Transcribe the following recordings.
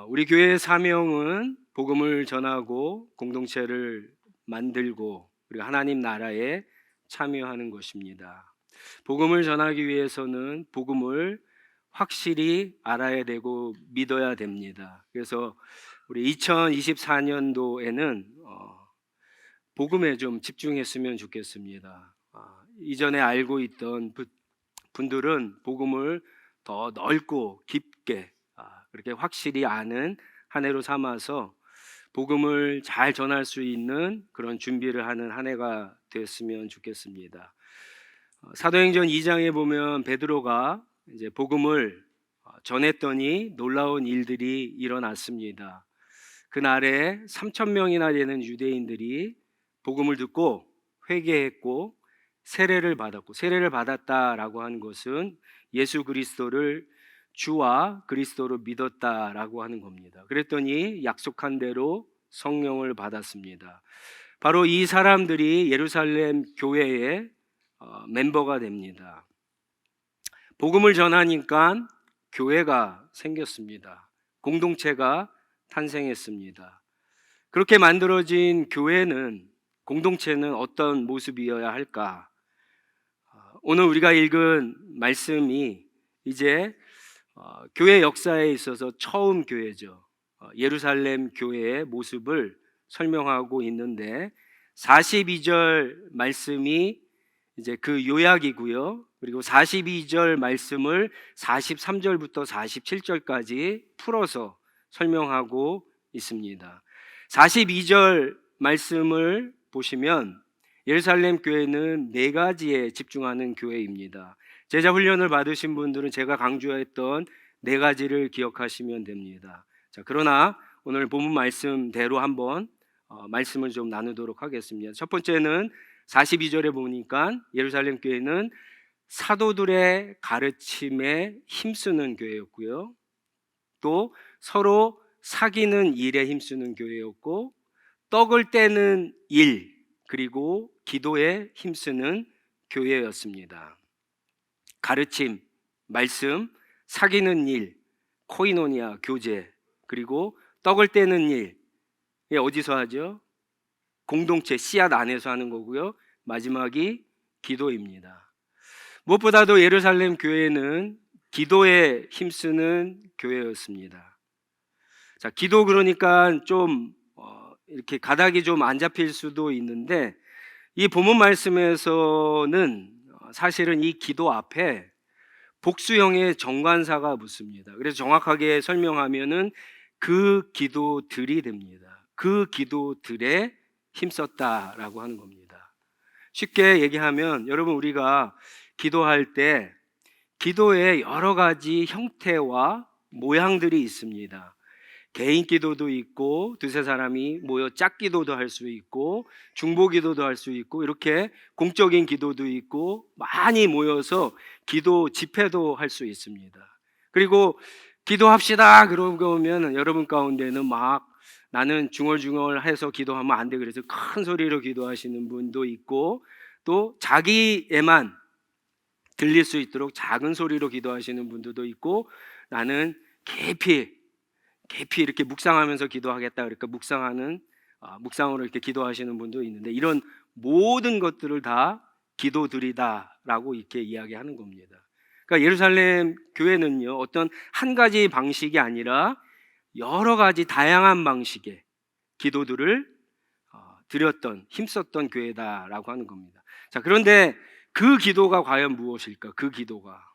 우리 교회의 사명은 복음을 전하고 공동체를 만들고 그리고 하나님 나라에 참여하는 것입니다. 복음을 전하기 위해서는 복음을 확실히 알아야 되고 믿어야 됩니다. 그래서 우리 2024년도에는 복음에 좀 집중했으면 좋겠습니다. 이전에 알고 있던 분들은 복음을 더 넓고 깊게 그렇게 확실히 아는 한 해로 삼아서 복음을 잘 전할 수 있는 그런 준비를 하는 한 해가 됐으면 좋겠습니다. 사도행전 2장에 보면 베드로가 이제 복음을 전했더니 놀라운 일들이 일어났습니다. 그날에 3천 명이나 되는 유대인들이 복음을 듣고 회개했고 세례를 받았고, 세례를 받았다라고 하는 것은 예수 그리스도를 주와 그리스도로 믿었다라고 하는 겁니다. 그랬더니 약속한 대로 성령을 받았습니다. 바로 이 사람들이 예루살렘 교회의 멤버가 됩니다. 복음을 전하니까 교회가 생겼습니다. 공동체가 탄생했습니다. 그렇게 만들어진 교회는, 공동체는 어떤 모습이어야 할까? 오늘 우리가 읽은 말씀이 이제 교회 역사에 있어서 처음 교회죠. 예루살렘 교회의 모습을 설명하고 있는데 42절 말씀이 이제 그 요약이고요. 그리고 42절 말씀을 43절부터 47절까지 풀어서 설명하고 있습니다. 42절 말씀을 보시면 예루살렘 교회는 네 가지에 집중하는 교회입니다. 제자 훈련을 받으신 분들은 제가 강조했던 네 가지를 기억하시면 됩니다. 자, 그러나 오늘 본문 말씀대로 한번 말씀을 좀 나누도록 하겠습니다. 첫 번째는 42절에 보니까 예루살렘 교회는 사도들의 가르침에 힘쓰는 교회였고요. 또 서로 사귀는 일에 힘쓰는 교회였고, 떡을 떼는 일, 그리고 기도에 힘쓰는 교회였습니다. 가르침, 말씀, 사귀는 일, 코이노니아, 교제, 그리고 떡을 떼는 일. 이게 어디서 하죠? 공동체, 씨앗 안에서 하는 거고요. 마지막이 기도입니다. 무엇보다도 예루살렘 교회는 기도에 힘쓰는 교회였습니다. 자, 기도 그러니까 좀 이렇게 가닥이 좀 안 잡힐 수도 있는데, 이 본문 말씀에서는 사실은 이 기도 앞에 복수형의 정관사가 붙습니다. 그래서 정확하게 설명하면은 그 기도들이 됩니다. 그 기도들에 힘썼다라고 하는 겁니다. 쉽게 얘기하면 여러분, 우리가 기도할 때 기도에 여러 가지 형태와 모양들이 있습니다. 개인 기도도 있고, 두세 사람이 모여 짝기도도 할 수 있고, 중보기도도 할 수 있고, 이렇게 공적인 기도도 있고, 많이 모여서 기도 집회도 할 수 있습니다. 그리고 기도합시다 그러면 여러분 가운데는 막 나는 중얼중얼해서 기도하면 안 돼, 그래서 큰 소리로 기도하시는 분도 있고, 또 자기에만 들릴 수 있도록 작은 소리로 기도하시는 분들도 있고, 나는 깊이 이렇게 묵상하면서 기도하겠다, 그러니까 묵상으로 이렇게 기도하시는 분도 있는데, 이런 모든 것들을 다 기도드리다라고 이렇게 이야기하는 겁니다. 그러니까 예루살렘 교회는요, 어떤 한 가지 방식이 아니라 여러 가지 다양한 방식의 기도들을 드렸던, 힘썼던 교회다라고 하는 겁니다. 자, 그런데 그 기도가 과연 무엇일까? 그 기도가,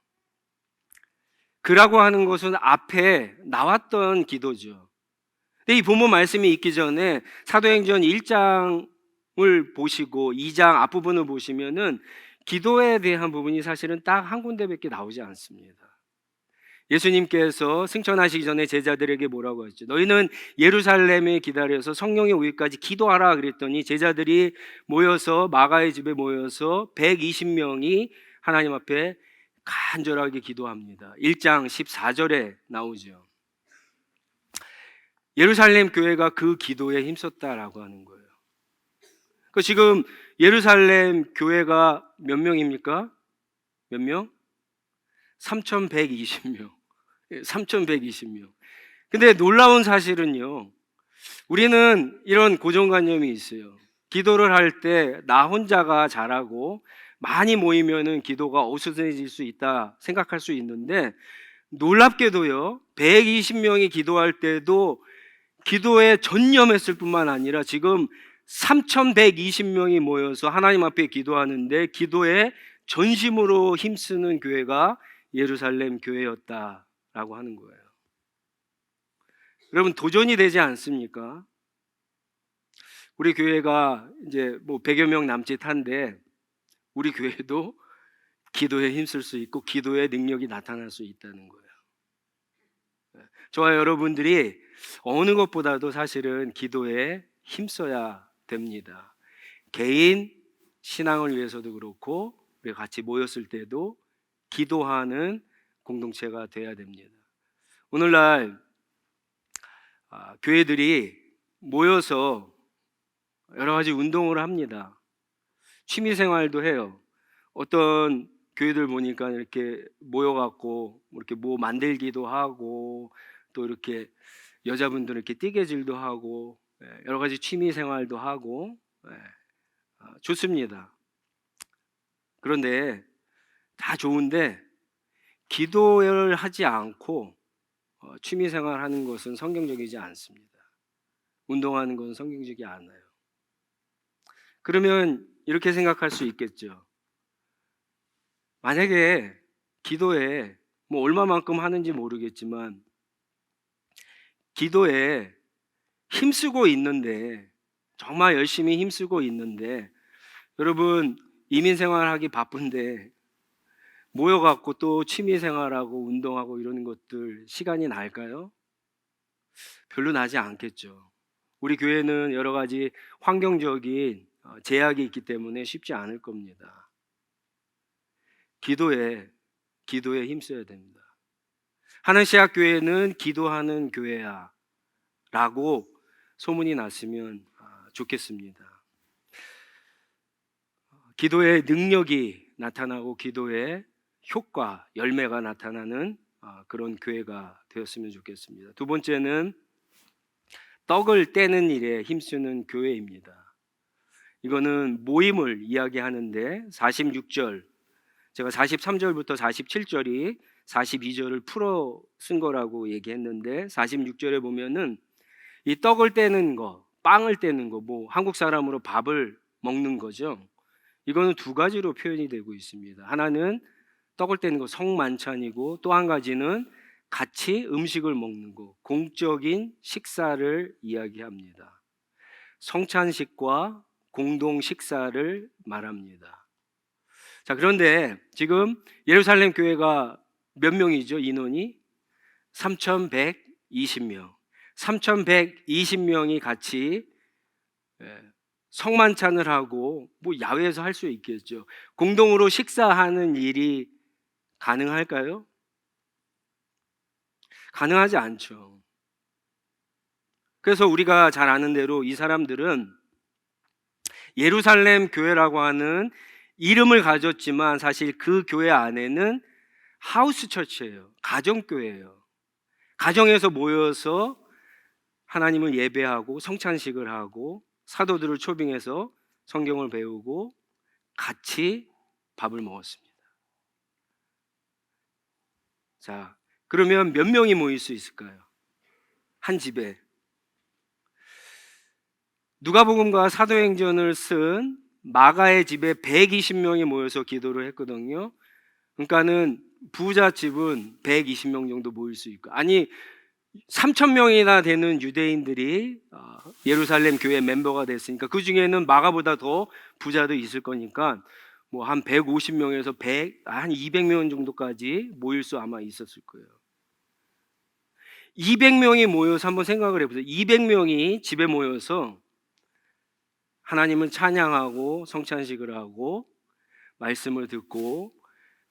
그라고 하는 것은 앞에 나왔던 기도죠. 근데 이 본문 말씀이 있기 전에 사도행전 1장을 보시고 2장 앞부분을 보시면은 기도에 대한 부분이 사실은 딱 한 군데밖에 나오지 않습니다. 예수님께서 승천하시기 전에 제자들에게 뭐라고 했죠? 너희는 예루살렘에 기다려서 성령이 오기까지 기도하라 그랬더니, 제자들이 모여서 마가의 집에 모여서 120명이 하나님 앞에 간절하게 기도합니다. 1장 14절에 나오죠. 예루살렘 교회가 그 기도에 힘썼다라고 하는 거예요. 그 지금 예루살렘 교회가 몇 명입니까? 몇 명? 3,120명. 3,120명. 근데 놀라운 사실은요, 우리는 이런 고정관념이 있어요. 기도를 할 때 나 혼자가 잘하고 많이 모이면은 기도가 어수선해질 수 있다 생각할 수 있는데, 놀랍게도요, 120명이 기도할 때도 기도에 전념했을 뿐만 아니라 지금 3,120명이 모여서 하나님 앞에 기도하는데 기도에 전심으로 힘쓰는 교회가 예루살렘 교회였다라고 하는 거예요. 여러분, 도전이 되지 않습니까? 우리 교회가 이제 뭐 100여 명 남짓한데 우리 교회도 기도에 힘쓸 수 있고 기도의 능력이 나타날 수 있다는 거예요. 저와 여러분들이 어느 것보다도 사실은 기도에 힘써야 됩니다. 개인 신앙을 위해서도 그렇고 우리가 같이 모였을 때도 기도하는 공동체가 돼야 됩니다. 오늘날 교회들이 모여서 여러 가지 운동을 합니다. 취미 생활도 해요. 어떤 교회들 보니까 이렇게 모여갖고 이렇게 뭐 만들기도 하고 또 이렇게 여자분들 이렇게 뜨개질도 하고 여러 가지 취미 생활도 하고 좋습니다. 그런데 다 좋은데 기도를 하지 않고 취미 생활하는 것은 성경적이지 않습니다. 운동하는 것은 성경적이 않아요. 그러면 이렇게 생각할 수 있겠죠. 만약에 기도에 뭐 얼마만큼 하는지 모르겠지만 기도에 힘쓰고 있는데 정말 열심히 힘쓰고 있는데 여러분 이민 생활하기 바쁜데 모여갖고 또 취미 생활하고 운동하고 이러는 것들 시간이 날까요? 별로 나지 않겠죠. 우리 교회는 여러 가지 환경적인 제약이 있기 때문에 쉽지 않을 겁니다. 기도에 힘써야 됩니다. 하나시학교회는 기도하는 교회야 라고 소문이 났으면 좋겠습니다. 기도의 능력이 나타나고 기도의 효과, 열매가 나타나는 그런 교회가 되었으면 좋겠습니다. 두 번째는 떡을 떼는 일에 힘쓰는 교회입니다. 이거는 모임을 이야기하는데 46절, 제가 43절부터 47절이 42절을 풀어 쓴 거라고 얘기했는데 46절에 보면은 이 떡을 떼는 거, 빵을 떼는 거, 뭐 한국 사람으로 밥을 먹는 거죠. 이거는 두 가지로 표현이 되고 있습니다. 하나는 떡을 떼는 거 성만찬이고 또 한 가지는 같이 음식을 먹는 거, 공적인 식사를 이야기합니다. 성찬식과 공동 식사를 말합니다. 자, 그런데 지금 예루살렘 교회가 몇 명이죠? 인원이 3,120명. 3,120명이 같이 성만찬을 하고 뭐 야외에서 할 수 있겠죠. 공동으로 식사하는 일이 가능할까요? 가능하지 않죠. 그래서 우리가 잘 아는 대로 이 사람들은 예루살렘 교회라고 하는 이름을 가졌지만 사실 그 교회 안에는 하우스 처치예요. 가정교회예요. 가정에서 모여서 하나님을 예배하고 성찬식을 하고 사도들을 초빙해서 성경을 배우고 같이 밥을 먹었습니다. 자, 그러면 몇 명이 모일 수 있을까요? 한 집에. 누가복음과 사도행전을 쓴 마가의 집에 120명이 모여서 기도를 했거든요. 그러니까는 부자 집은 120명 정도 모일 수 있고, 아니 3,000명이나 되는 유대인들이 예루살렘 교회 멤버가 됐으니까 그 중에는 마가보다 더 부자도 있을 거니까 뭐 한 150명에서 한 200명 정도까지 모일 수 아마 있었을 거예요. 200명이 모여서 한번 생각을 해보세요. 200명이 집에 모여서 하나님을 찬양하고 성찬식을 하고 말씀을 듣고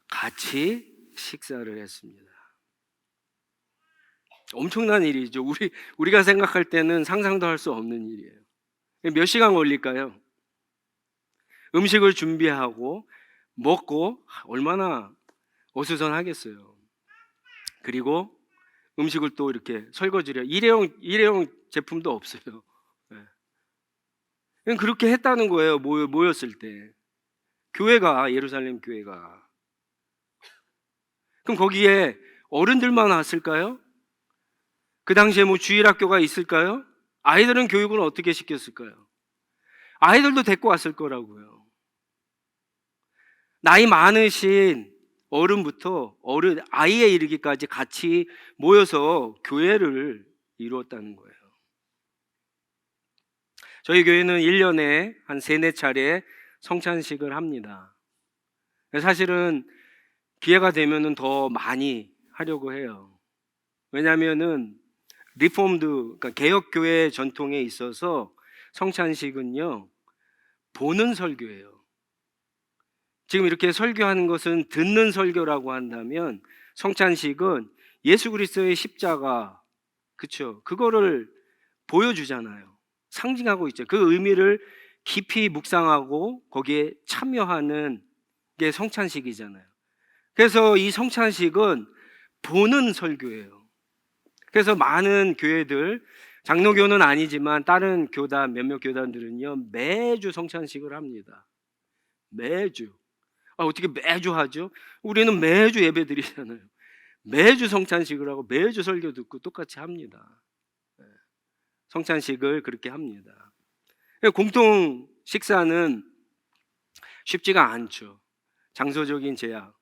같이 식사를 했습니다. 엄청난 일이죠. 우리가 생각할 때는 상상도 할 수 없는 일이에요. 몇 시간 걸릴까요? 음식을 준비하고 먹고 얼마나 어수선하겠어요. 그리고 음식을 또 이렇게 설거지를 일회용 제품도 없어요. 예. 그냥 그렇게 했다는 거예요. 모였을 때. 교회가 예루살렘 교회가. 그럼 거기에 어른들만 왔을까요? 그 당시에 뭐 주일학교가 있을까요? 아이들은 교육을 어떻게 시켰을까요? 아이들도 데리고 왔을 거라고요. 나이 많으신 어른부터 아이에 이르기까지 같이 모여서 교회를 이루었다는 거예요. 저희 교회는 1년에 한 3-4차례 성찬식을 합니다. 사실은 기회가 되면은 더 많이 하려고 해요. 왜냐하면은 리폼드, 그러니까 개혁교회 전통에 있어서 성찬식은요, 보는 설교예요. 지금 이렇게 설교하는 것은 듣는 설교라고 한다면, 성찬식은 예수 그리스도의 십자가, 그쵸? 그거를 보여주잖아요. 상징하고 있죠. 그 의미를 깊이 묵상하고 거기에 참여하는 게 성찬식이잖아요. 그래서 이 성찬식은 보는 설교예요. 그래서 많은 교회들, 장로교는 아니지만 다른 교단, 몇몇 교단들은요, 매주 성찬식을 합니다. 매주. 어떻게 매주 하죠? 우리는 매주 예배 드리잖아요. 매주 성찬식을 하고 매주 설교 듣고 똑같이 합니다. 성찬식을 그렇게 합니다. 공통 식사는 쉽지가 않죠. 장소적인 제약.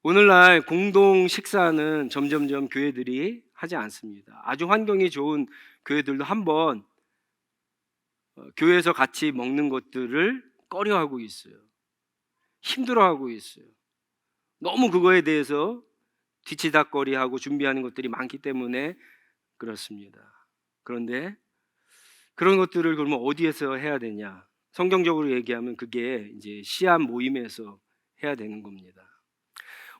오늘날 공동 식사는 점점점 교회들이 하지 않습니다. 아주 환경이 좋은 교회들도 한번 교회에서 같이 먹는 것들을 꺼려하고 있어요. 힘들어하고 있어요. 너무 그거에 대해서 뒤치다꺼리하고 준비하는 것들이 많기 때문에 그렇습니다. 그런데 그런 것들을 그러면 어디에서 해야 되냐? 성경적으로 얘기하면 그게 이제 시합 모임에서 해야 되는 겁니다.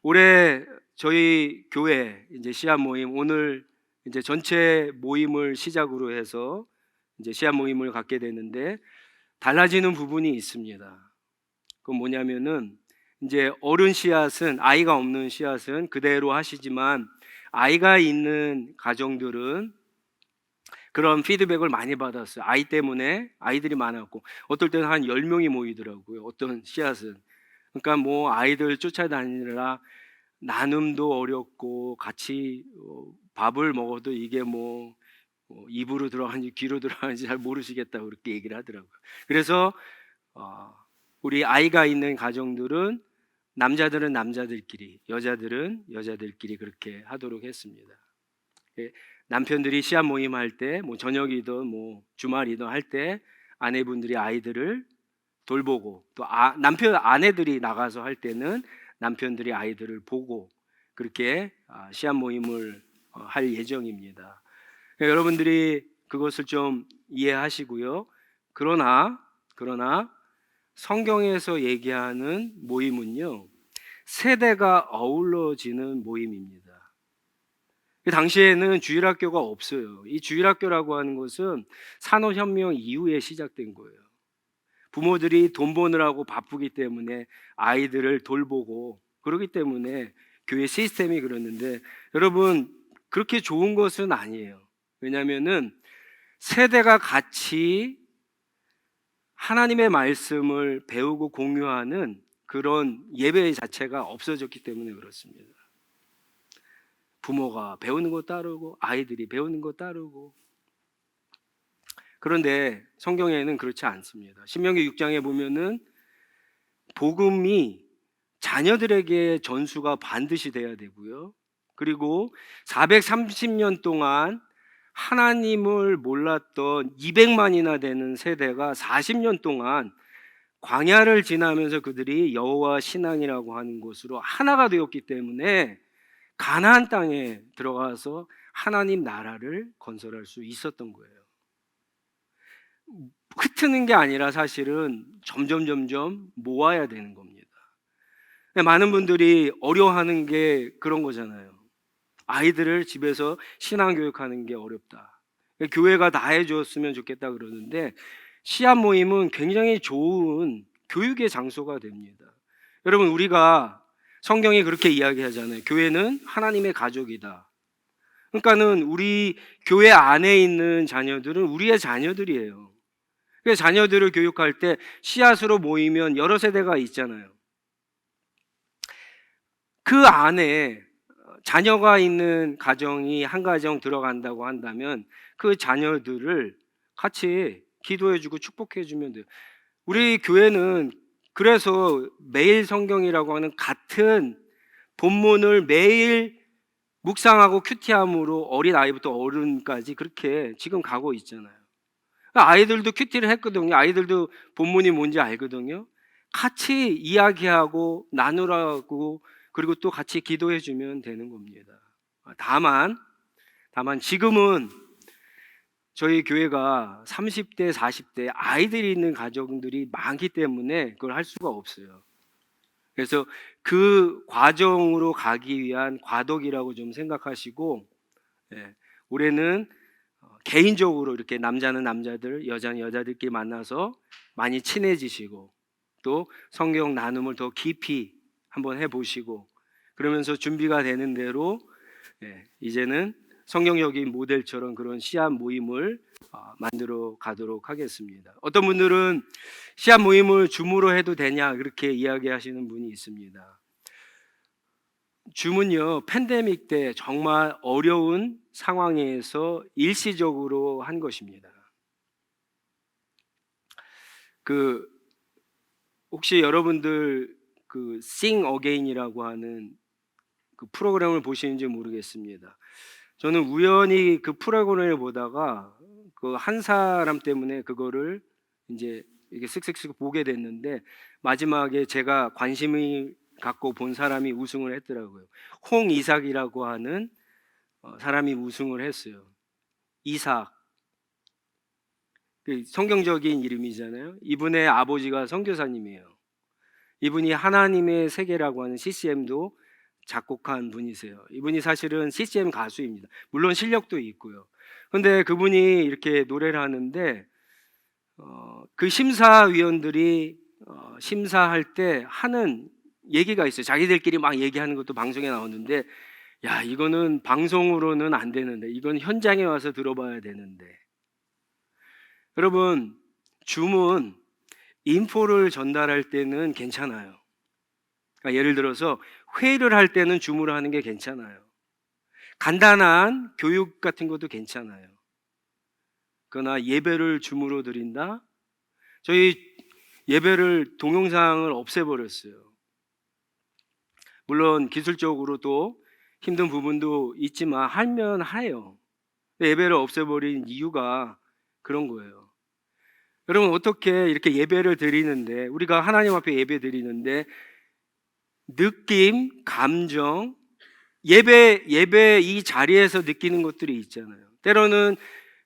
올해 저희 교회 이제 시합 모임, 오늘 이제 전체 모임을 시작으로 해서 이제 시합 모임을 갖게 되는데 달라지는 부분이 있습니다. 그건 뭐냐면은 이제 어른 씨앗은, 아이가 없는 씨앗은 그대로 하시지만 아이가 있는 가정들은 그런 피드백을 많이 받았어요. 아이 때문에 아이들이 많았고, 어떨 때는 한 10명이 모이더라고요. 어떤 씨앗은. 그러니까 뭐 아이들 쫓아다니느라 나눔도 어렵고, 같이 밥을 먹어도 이게 뭐 입으로 들어가는지 귀로 들어가는지 잘 모르시겠다고 그렇게 얘기를 하더라고요. 그래서 우리 아이가 있는 가정들은 남자들은 남자들끼리, 여자들은 여자들끼리 그렇게 하도록 했습니다. 남편들이 시합 모임할 때, 뭐 저녁이든 뭐 주말이든 할 때 아내분들이 아이들을 돌보고, 또 아내들이 나가서 할 때는 남편들이 아이들을 보고, 그렇게 시합 모임을 할 예정입니다. 여러분들이 그것을 좀 이해하시고요. 그러나 성경에서 얘기하는 모임은요, 세대가 어우러지는 모임입니다. 그 당시에는 주일학교가 없어요. 이 주일학교라고 하는 것은 산업혁명 이후에 시작된 거예요. 부모들이 돈 버느라고 바쁘기 때문에 아이들을 돌보고 그러기 때문에 교회 시스템이 그러는데, 여러분 그렇게 좋은 것은 아니에요. 왜냐하면은 세대가 같이 하나님의 말씀을 배우고 공유하는 그런 예배 자체가 없어졌기 때문에 그렇습니다. 부모가 배우는 거 따르고 아이들이 배우는 거 따르고. 그런데 성경에는 그렇지 않습니다. 신명기 6장에 보면은 복음이 자녀들에게 전수가 반드시 돼야 되고요. 그리고 430년 동안 하나님을 몰랐던 200만이나 되는 세대가 40년 동안 광야를 지나면서 그들이 여호와 신앙이라고 하는 것으로 하나가 되었기 때문에 가나안 땅에 들어가서 하나님 나라를 건설할 수 있었던 거예요. 흩트는 게 아니라 사실은 점점 모아야 되는 겁니다. 많은 분들이 어려워하는 게 그런 거잖아요. 아이들을 집에서 신앙교육하는 게 어렵다. 교회가 다 해줬으면 좋겠다 그러는데, 시합 모임은 굉장히 좋은 교육의 장소가 됩니다. 여러분, 우리가 성경이 그렇게 이야기하잖아요. 교회는 하나님의 가족이다. 그러니까는 우리 교회 안에 있는 자녀들은 우리의 자녀들이에요. 그래서 자녀들을 교육할 때 씨앗으로 모이면 여러 세대가 있잖아요. 그 안에 자녀가 있는 가정이 한 가정 들어간다고 한다면 그 자녀들을 같이 기도해주고 축복해주면 돼요. 우리 교회는 그래서 매일 성경이라고 하는 같은 본문을 매일 묵상하고 큐티함으로 어린 아이부터 어른까지 그렇게 지금 가고 있잖아요. 아이들도 큐티를 했거든요. 아이들도 본문이 뭔지 알거든요. 같이 이야기하고 나누라고, 그리고 또 같이 기도해 주면 되는 겁니다. 다만 지금은 저희 교회가 30대, 40대 아이들이 있는 가정들이 많기 때문에 그걸 할 수가 없어요. 그래서 그 과정으로 가기 위한 과도기라고 좀 생각하시고, 예, 올해는 개인적으로 이렇게 남자는 남자들, 여자는 여자들끼리 만나서 많이 친해지시고 또 성경 나눔을 더 깊이 한번 해보시고, 그러면서 준비가 되는 대로 이제는 성경적인 모델처럼 그런 씨앗 모임을 만들어 가도록 하겠습니다. 어떤 분들은 씨앗 모임을 줌으로 해도 되냐 그렇게 이야기하시는 분이 있습니다. 줌은요, 팬데믹 때 정말 어려운 상황에서 일시적으로 한 것입니다. 그 혹시 여러분들 그 Sing Again이라고 하는 그 프로그램을 보시는지 모르겠습니다. 저는 우연히 그 프로그램을 보다가 그 한 사람 때문에 그거를 이제 이게 쓱쓱쓱 보게 됐는데, 마지막에 제가 관심을 갖고 본 사람이 우승을 했더라고요. 홍이삭이라고 하는 사람이 우승을 했어요. 이삭, 그 성경적인 이름이잖아요. 이분의 아버지가 선교사님이에요. 이분이 하나님의 세계라고 하는 CCM도 작곡한 분이세요. 이분이 사실은 CCM 가수입니다. 물론 실력도 있고요. 근데 그분이 이렇게 노래를 하는데 그 심사위원들이 심사할 때 하는 얘기가 있어요. 자기들끼리 막 얘기하는 것도 방송에 나오는데, 야, 이거는 방송으로는 안 되는데, 이건 현장에 와서 들어봐야 되는데. 여러분, 줌은 인포를 전달할 때는 괜찮아요. 그러니까 예를 들어서 회의를 할 때는 줌으로 하는 게 괜찮아요. 간단한 교육 같은 것도 괜찮아요. 그러나 예배를 줌으로 드린다? 저희 예배를 동영상을 없애버렸어요. 물론 기술적으로도 힘든 부분도 있지만 하면 해요. 예배를 없애버린 이유가 그런 거예요. 여러분, 어떻게 이렇게 예배를 드리는데, 우리가 하나님 앞에 예배 드리는데 느낌, 감정, 예배 이 자리에서 느끼는 것들이 있잖아요. 때로는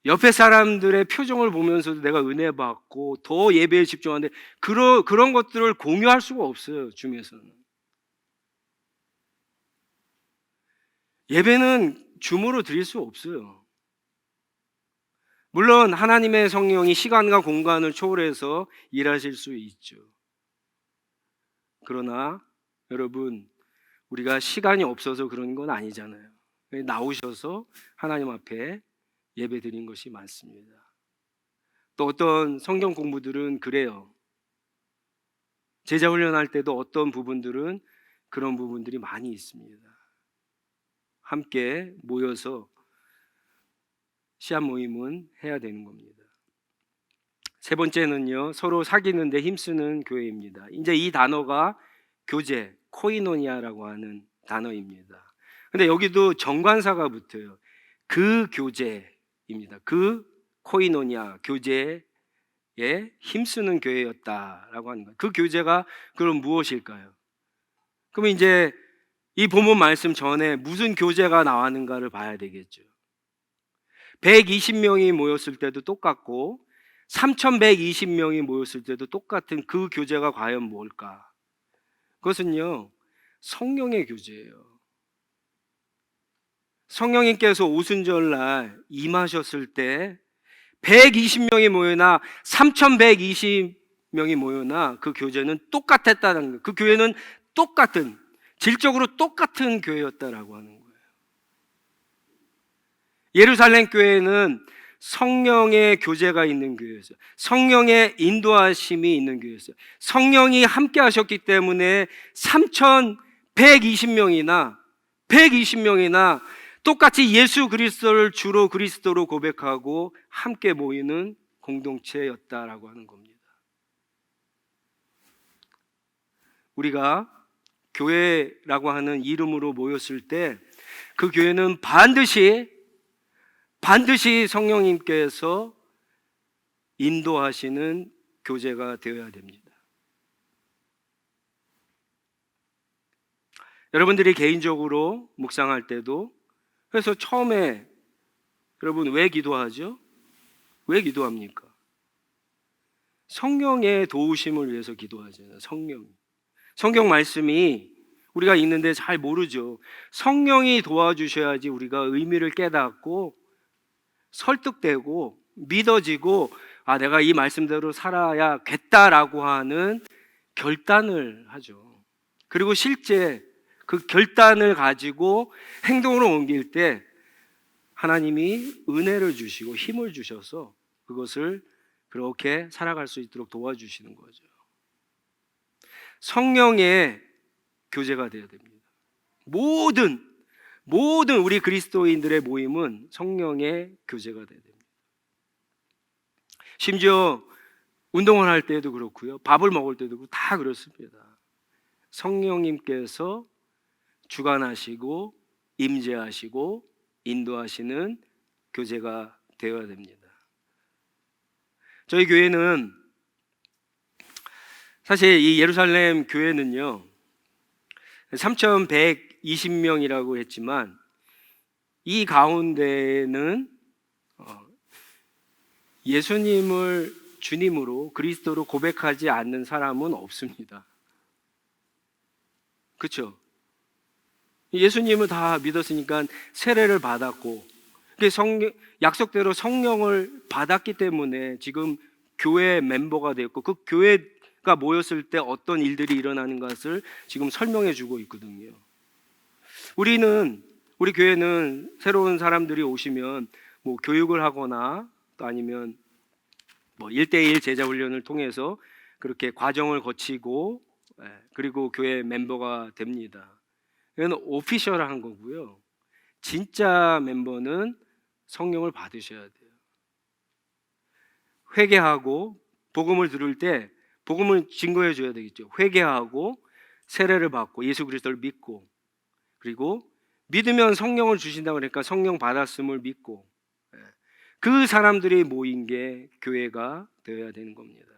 옆에 사람들의 표정을 보면서도 내가 은혜 받고 더 예배에 집중하는데 그런 것들을 공유할 수가 없어요. 줌에서는. 예배는 줌으로 드릴 수 없어요. 물론 하나님의 성령이 시간과 공간을 초월해서 일하실 수 있죠. 그러나 여러분, 우리가 시간이 없어서 그런 건 아니잖아요. 나오셔서 하나님 앞에 예배 드린 것이 많습니다. 또 어떤 성경 공부들은 그래요. 제자 훈련할 때도 어떤 부분들은 그런 부분들이 많이 있습니다. 함께 모여서 씨앗 모임은 해야 되는 겁니다. 세 번째는요, 서로 사귀는데 힘쓰는 교회입니다. 이제 이 단어가 교제, 코이노니아라고 하는 단어입니다. 근데 여기도 정관사가 붙어요. 그 교제입니다. 그 코이노니아, 교제에 힘쓰는 교회였다라고 하는 거예요. 그 교제가 그럼 무엇일까요? 그러면 이제 이 본문 말씀 전에 무슨 교제가 나왔는가를 봐야 되겠죠. 120명이 모였을 때도 똑같고 3,120명이 모였을 때도 똑같은 그 교제가 과연 뭘까? 그것은요, 성령의 교제예요. 성령님께서 오순절날 임하셨을 때 120명이 모여나 3,120명이 모여나 그 교제는 똑같았다는 거예요. 그 교회는 똑같은, 질적으로 똑같은 교회였다라고 하는 거예요. 예루살렘 교회는 성령의 교제가 있는 교회였어요. 성령의 인도하심이 있는 교회였어요. 성령이 함께 하셨기 때문에 3,120명이나 똑같이 예수 그리스도를 주로 그리스도로 고백하고 함께 모이는 공동체였다라고 하는 겁니다. 우리가 교회라고 하는 이름으로 모였을 때 그 교회는 반드시 성령님께서 인도하시는 교제가 되어야 됩니다. 여러분들이 개인적으로 묵상할 때도, 그래서 처음에 여러분 왜 기도하죠? 왜 기도합니까? 성령의 도우심을 위해서 기도하잖아요. 성경 말씀이 우리가 읽는데 잘 모르죠. 성령이 도와주셔야지 우리가 의미를 깨닫고 설득되고 믿어지고, 아, 내가 이 말씀대로 살아야겠다라고 하는 결단을 하죠. 그리고 실제 그 결단을 가지고 행동으로 옮길 때 하나님이 은혜를 주시고 힘을 주셔서 그것을 그렇게 살아갈 수 있도록 도와주시는 거죠. 성령의 교제가 되어야 됩니다. 모든 우리 그리스도인들의 모임은 성령의 교제가 되어야 됩니다. 심지어 운동을 할 때도 그렇고요, 밥을 먹을 때도 그렇고 다 그렇습니다. 성령님께서 주관하시고 임재하시고 인도하시는 교제가 되어야 됩니다. 저희 교회는 사실 이 예루살렘 교회는요 3,120명이라고 했지만 이 가운데는 예수님을 주님으로 그리스도로 고백하지 않는 사람은 없습니다. 그렇죠? 예수님을 다 믿었으니까 세례를 받았고 약속대로 성령을 받았기 때문에 지금 교회 멤버가 되었고, 그 교회가 모였을 때 어떤 일들이 일어나는 것을 지금 설명해 주고 있거든요. 우리 교회는 새로운 사람들이 오시면 뭐 교육을 하거나 또 아니면 뭐 1대1 제자 훈련을 통해서 그렇게 과정을 거치고 그리고 교회 멤버가 됩니다. 이건 오피셜한 거고요. 진짜 멤버는 성령을 받으셔야 돼요. 회개하고 복음을 들을 때 복음을 증거해 줘야 되겠죠. 회개하고 세례를 받고 예수 그리스도를 믿고, 그리고 믿으면 성령을 주신다고 그러니까 성령 받았음을 믿고, 그 사람들이 모인 게 교회가 되어야 되는 겁니다.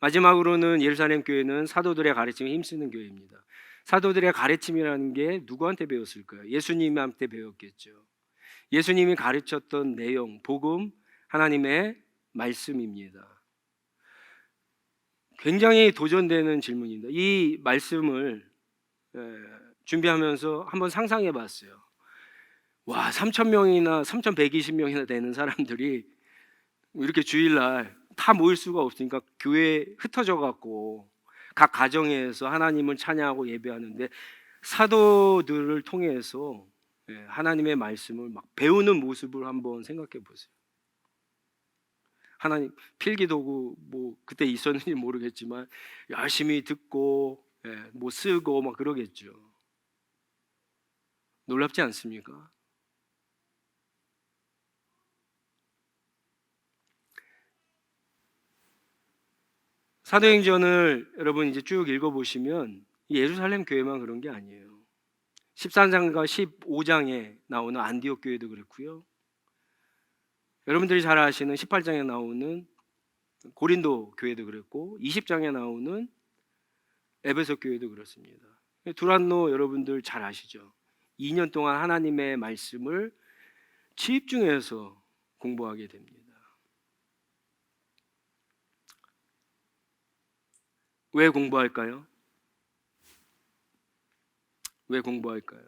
마지막으로는 예루살렘 교회는 사도들의 가르침에 힘쓰는 교회입니다. 사도들의 가르침이라는 게 누구한테 배웠을까요? 예수님한테 배웠겠죠. 예수님이 가르쳤던 내용, 복음, 하나님의 말씀입니다. 굉장히 도전되는 질문입니다. 이 말씀을 준비하면서 한번 상상해 봤어요. 와, 3,000명이나 3,120명이나 되는 사람들이 이렇게 주일날 다 모일 수가 없으니까 교회에 흩어져 갖고 각 가정에서 하나님을 찬양하고 예배하는데, 사도들을 통해서 하나님의 말씀을 막 배우는 모습을 한번 생각해 보세요. 하나님 필기도구 뭐 그때 있었는지 모르겠지만 열심히 듣고 뭐 쓰고 막 그러겠죠. 놀랍지 않습니까? 사도행전을 여러분 이제 쭉 읽어보시면 예루살렘 교회만 그런 게 아니에요. 13장과 15장에 나오는 안디옥 교회도 그렇고요, 여러분들이 잘 아시는 18장에 나오는 고린도 교회도 그랬고 20장에 나오는 에베소 교회도 그렇습니다. 두란노 여러분들 잘 아시죠? 2년 동안 하나님의 말씀을 집중해서 공부하게 됩니다. 왜 공부할까요? 왜 공부할까요?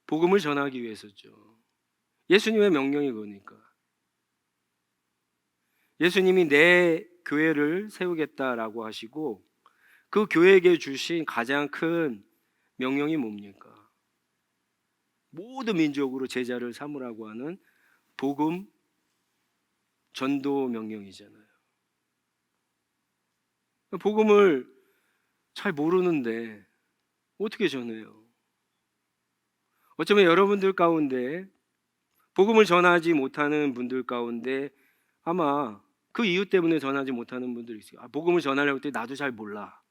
복음을 전하기 위해서죠. 예수님의 명령이 그러니까. 예수님이 내 교회를 세우겠다라고 하시고 그 교회에게 주신 가장 큰 명령이 뭡니까? 모든 민족으로 제자를 삼으라고 하는 복음 전도 명령이잖아요. 복음을 잘 모르는데 어떻게 전해요? 어쩌면 여러분들 가운데 복음을 전하지 못하는 분들 가운데 아마 그 이유 때문에 전하지 못하는 분들이 있어요. 복음을 전하려고 했더니 나도 잘 몰라.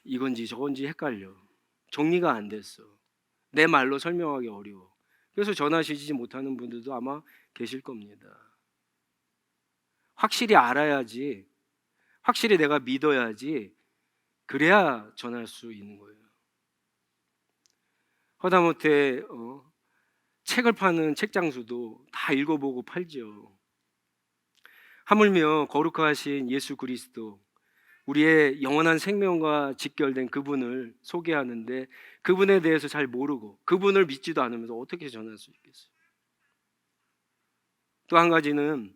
이건지 저건지 헷갈려. 정리가 안 됐어. 내 말로 설명하기 어려워. 그래서 전하시지 못하는 분들도 아마 계실 겁니다. 확실히 알아야지, 확실히 내가 믿어야지, 그래야 전할 수 있는 거예요. 하다못해 책을 파는 책장수도 다 읽어보고 팔죠. 하물며 거룩하신 예수 그리스도, 우리의 영원한 생명과 직결된 그분을 소개하는데 그분에 대해서 잘 모르고 그분을 믿지도 않으면서 어떻게 전할 수 있겠어요? 또 한 가지는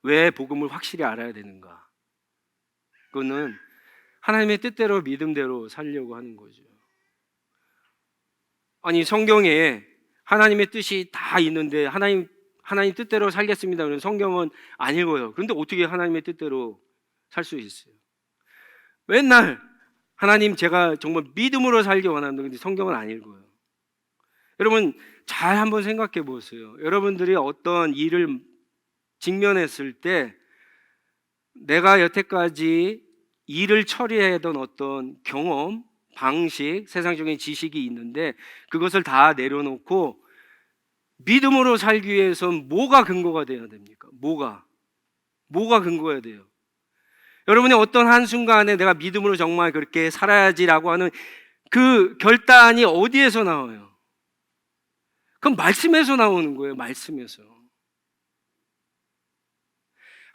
왜 복음을 확실히 알아야 되는가? 그거는 하나님의 뜻대로 믿음대로 살려고 하는 거죠. 아니, 성경에 하나님의 뜻이 다 있는데 하나님 뜻대로 살겠습니다. 그런 성경은 안 읽어요. 그런데 어떻게 하나님의 뜻대로 살 수 있어요? 맨날 하나님 제가 정말 믿음으로 살기 원하는데 근데 성경은 안 읽어요. 여러분 잘 한번 생각해 보세요. 여러분들이 어떤 일을 직면했을 때 내가 여태까지 일을 처리하던 어떤 경험, 방식, 세상적인 지식이 있는데 그것을 다 내려놓고 믿음으로 살기 위해선 뭐가 근거가 돼야 됩니까? 뭐가 근거가 돼요? 여러분이 어떤 한순간에 내가 믿음으로 정말 그렇게 살아야지라고 하는 그 결단이 어디에서 나와요? 그건 말씀에서 나오는 거예요. 말씀에서.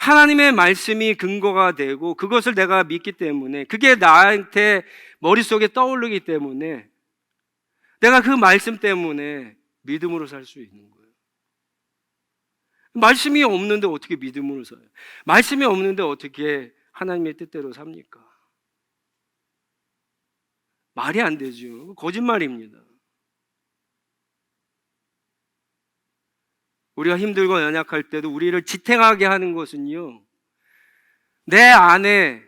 하나님의 말씀이 근거가 되고 그것을 내가 믿기 때문에 그게 나한테 머릿속에 떠오르기 때문에 내가 그 말씀 때문에 믿음으로 살 수 있는 거예요. 말씀이 없는데 어떻게 믿음으로 살아요? 말씀이 없는데 어떻게 하나님의 뜻대로 삽니까? 말이 안 되죠. 거짓말입니다. 우리가 힘들고 연약할 때도 우리를 지탱하게 하는 것은요, 내 안에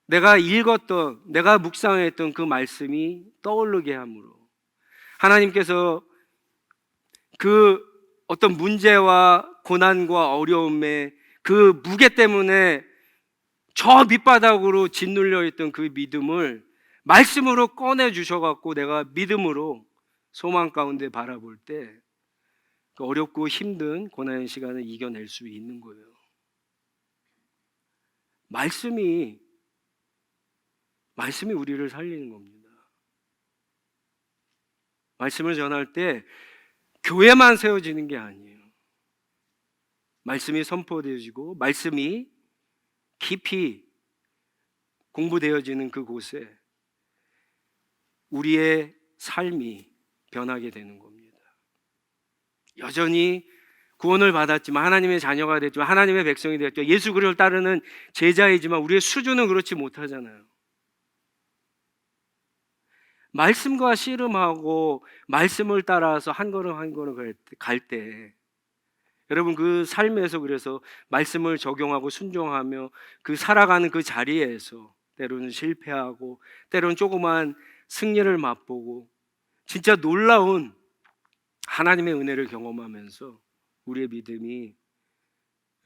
내가 읽었던, 내가 묵상했던 그 말씀이 떠오르게 함으로 하나님께서 그 어떤 문제와 고난과 어려움에 그 무게 때문에 저 밑바닥으로 짓눌려 있던 그 믿음을 말씀으로 꺼내 주셔갖고 내가 믿음으로 소망 가운데 바라볼 때 그 어렵고 힘든 고난의 시간을 이겨낼 수 있는 거예요. 말씀이 우리를 살리는 겁니다. 말씀을 전할 때 교회만 세워지는 게 아니에요. 말씀이 선포되어지고 말씀이 깊이 공부되어지는 그곳에 우리의 삶이 변하게 되는 겁니다. 여전히 구원을 받았지만 하나님의 자녀가 됐지만 하나님의 백성이 되었죠. 예수 그리스도를 따르는 제자이지만 우리의 수준은 그렇지 못하잖아요. 말씀과 씨름하고 말씀을 따라서 한 걸음 한 걸음 갈 때 여러분 그 삶에서 그래서 말씀을 적용하고 순종하며 그 살아가는 그 자리에서 때로는 실패하고 때로는 조그만 승리를 맛보고 진짜 놀라운 하나님의 은혜를 경험하면서 우리의 믿음이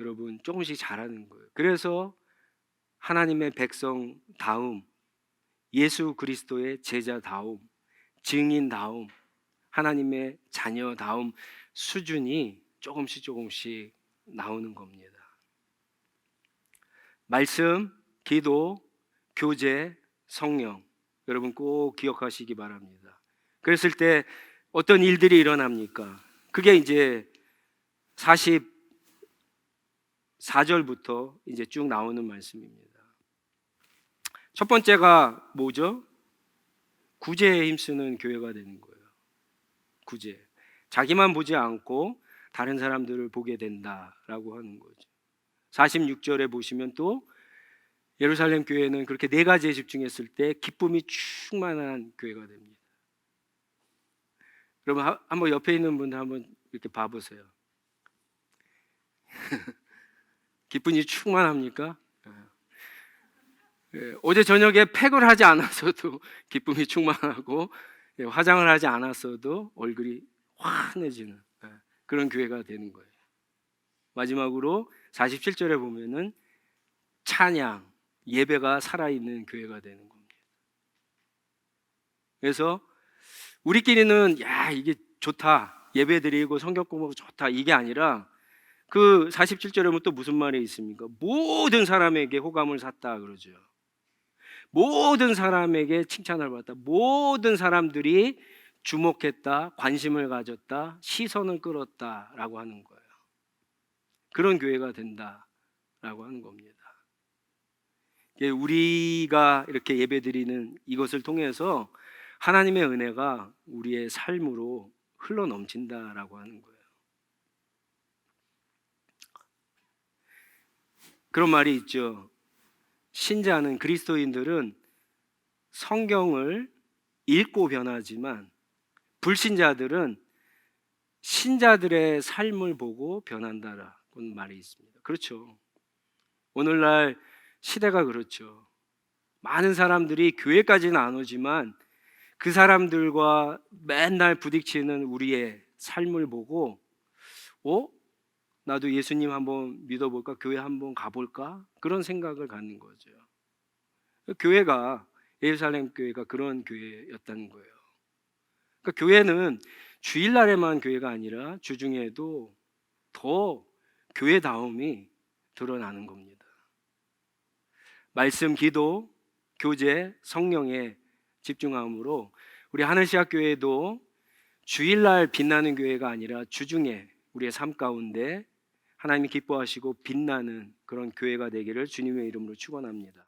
여러분 조금씩 자라는 거예요. 그래서 하나님의 백성다움, 예수 그리스도의 제자다움, 증인다움, 하나님의 자녀다움 수준이 조금씩 나오는 겁니다. 말씀, 기도, 교제, 성령 여러분 꼭 기억하시기 바랍니다. 그랬을 때 어떤 일들이 일어납니까? 그게 이제 44절부터 이제 쭉 나오는 말씀입니다. 첫 번째가 뭐죠? 구제에 힘쓰는 교회가 되는 거예요. 구제. 자기만 보지 않고 다른 사람들을 보게 된다라고 하는 거죠. 46절에 보시면 또 예루살렘 교회는 그렇게 네 가지에 집중했을 때 기쁨이 충만한 교회가 됩니다. 그러면 한번 옆에 있는 분들 한번 이렇게 봐보세요. 기분이 충만합니까? 어제 저녁에 팩을 하지 않았어도 기쁨이 충만하고, 화장을 하지 않았어도 얼굴이 환해지는 그런 교회가 되는 거예요. 마지막으로 47절에 보면은 찬양, 예배가 살아있는 교회가 되는 겁니다. 그래서 우리끼리는 야 이게 좋다, 예배 드리고 성경 공부 좋다, 이게 아니라 그 47절에 보면 또 무슨 말이 있습니까? 모든 사람에게 호감을 샀다 그러죠. 모든 사람에게 칭찬을 받았다. 모든 사람들이 주목했다, 관심을 가졌다, 시선을 끌었다라고 하는 거예요. 그런 교회가 된다라고 하는 겁니다. 우리가 이렇게 예배드리는 이것을 통해서 하나님의 은혜가 우리의 삶으로 흘러 넘친다라고 하는 거예요. 그런 말이 있죠. 신자는, 그리스도인들은 성경을 읽고 변하지만 불신자들은 신자들의 삶을 보고 변한다라는 말이 있습니다. 그렇죠. 오늘날 시대가 그렇죠. 많은 사람들이 교회까지는 안 오지만 그 사람들과 맨날 부딪히는 우리의 삶을 보고 나도 예수님 한번 믿어볼까? 교회 한번 가볼까? 그런 생각을 갖는 거죠. 교회가, 예루살렘 교회가 그런 교회였다는 거예요. 그러니까 교회는 주일날에만 교회가 아니라 주중에도 더 교회다움이 드러나는 겁니다. 말씀, 기도, 교제, 성령에 집중함으로 우리 하늘시학교회도 주일날 빛나는 교회가 아니라 주중에 우리의 삶 가운데 하나님이 기뻐하시고 빛나는 그런 교회가 되기를 주님의 이름으로 축원합니다.